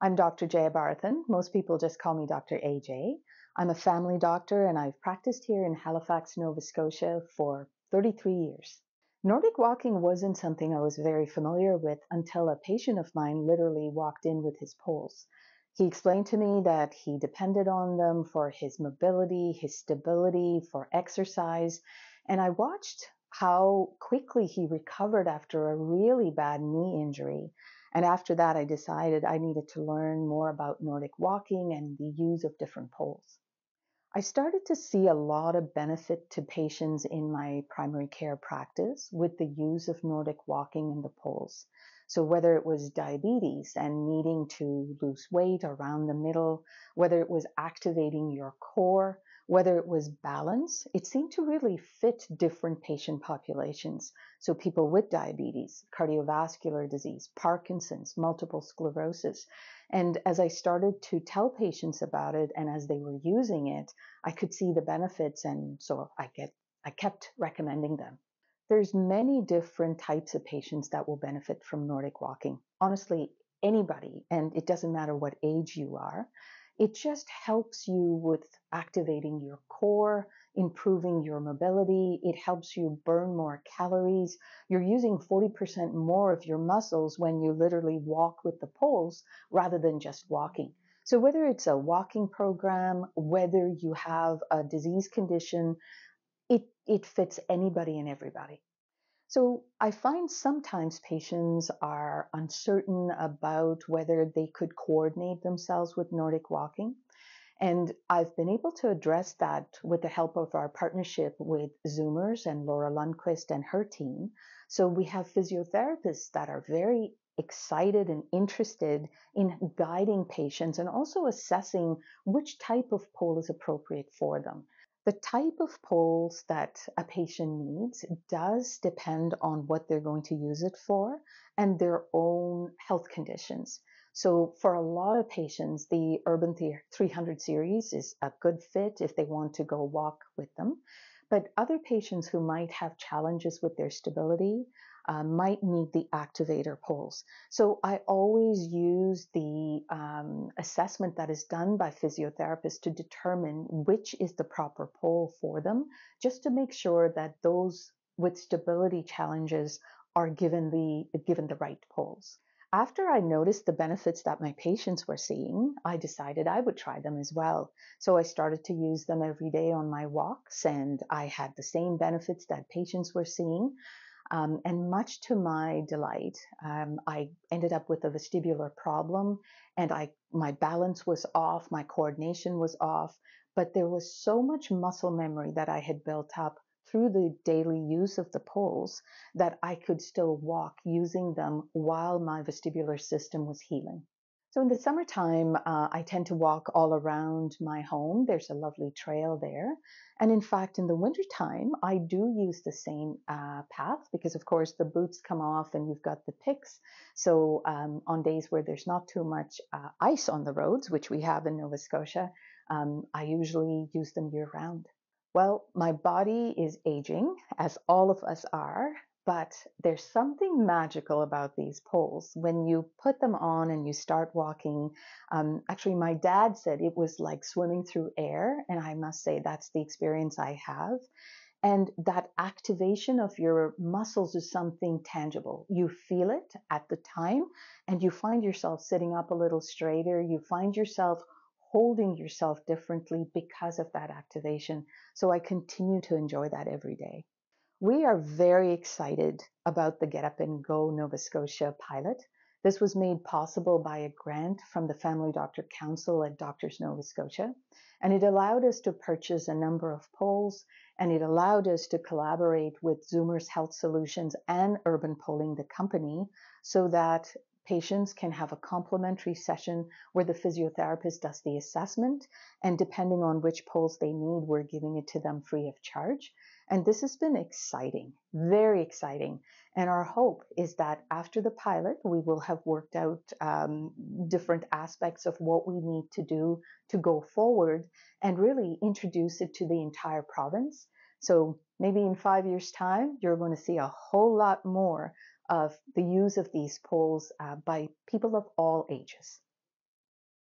I'm Dr. Jaya Bharathan. Most people just call me Dr. AJ. I'm a family doctor and I've practiced here in Halifax, Nova Scotia for 33 years. Nordic walking wasn't something I was very familiar with until a patient of mine literally walked in with his poles. He explained to me that he depended on them for his mobility, his stability, for exercise, and I watched how quickly he recovered after a really bad knee injury. And after that, I decided I needed to learn more about Nordic walking and the use of different poles. I started to see a lot of benefit to patients in my primary care practice with the use of Nordic walking and the poles. So whether it was diabetes and needing to lose weight around the middle, whether it was activating your core, whether it was balance, it seemed to really fit different patient populations. So people with diabetes, cardiovascular disease, Parkinson's, multiple sclerosis. And as I started to tell patients about it and as they were using it, I could see the benefits, and so I kept recommending them. There's many different types of patients that will benefit from Nordic walking. Honestly, anybody, and it doesn't matter what age you are. It just helps you with activating your core, improving your mobility. It helps you burn more calories. You're using 40% more of your muscles when you literally walk with the poles rather than just walking. So whether it's a walking program, whether you have a disease condition, it fits anybody and everybody. So I find sometimes patients are uncertain about whether they could coordinate themselves with Nordic walking. And I've been able to address that with the help of our partnership with Zoomers and Laura Lundquist and her team. So we have physiotherapists that are very excited and interested in guiding patients and also assessing which type of pole is appropriate for them. The type of poles that a patient needs does depend on what they're going to use it for and their own health conditions. So for a lot of patients, the Urban 300 series is a good fit if they want to go walk with them. But other patients who might have challenges with their stability might need the activator poles. So I always use the assessment that is done by physiotherapists to determine which is the proper pole for them, just to make sure that those with stability challenges are given the right poles. After I noticed the benefits that my patients were seeing, I decided I would try them as well. So I started to use them every day on my walks, and I had the same benefits that patients were seeing. And much to my delight, I ended up with a vestibular problem, and my balance was off, my coordination was off, but there was so much muscle memory that I had built up through the daily use of the poles that I could still walk using them while my vestibular system was healing. So in the summertime, I tend to walk all around my home. There's a lovely trail there. And in fact, in the wintertime, I do use the same path because, of course, the boots come off and you've got the picks. So on days where there's not too much ice on the roads, which we have in Nova Scotia, I usually use them year round. Well, my body is aging, as all of us are, but there's something magical about these poles. When you put them on and you start walking, actually, my dad said it was like swimming through air, and I must say that's the experience I have. And that activation of your muscles is something tangible. You feel it at the time, and you find yourself sitting up a little straighter. You find yourself holding yourself differently because of that activation. So I continue to enjoy that every day. We are very excited about the Get Up and Go Nova Scotia pilot. This was made possible by a grant from the Family Doctor Council at Doctors Nova Scotia, and it allowed us to purchase a number of poles, and it allowed us to collaborate with Zoomers Health Solutions and Urban Polling, the company, so that patients can have a complimentary session where the physiotherapist does the assessment, and depending on which poles they need, we're giving it to them free of charge. And this has been exciting, very exciting. And our hope is that after the pilot, we will have worked out different aspects of what we need to do to go forward and really introduce it to the entire province. So maybe in 5 years' time, you're going to see a whole lot more of the use of these poles by people of all ages.